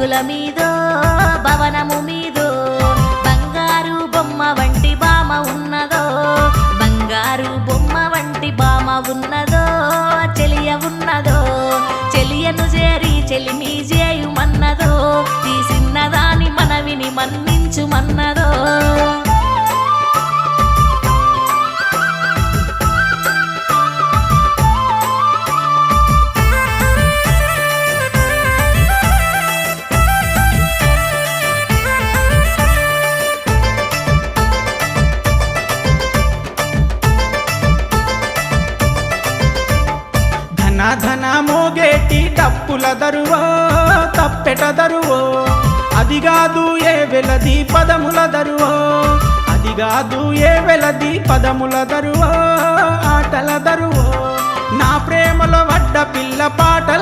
అడుగుల మీదో భవనము మీదో బంగారు బొమ్మ వంటి బామ ఉన్నదో బంగారు బొమ్మ వంటి బామ ఉన్నదో చెలియ ఉన్నదో చెలియను చేరి చెలిమి చేయుమన్నదో ఈ చిన్నదాని మనవిని మన్నించుమన్నదో ధన మోగేటి డప్పుల దరువో తప్పెట దరువో అదిగాదు ఏ వెలది పదముల దరువో అదిగాదు ఏ వెలది పదముల దరువో ఆటల దరువో నా ప్రేమలో వడ్డ పిల్ల పాటల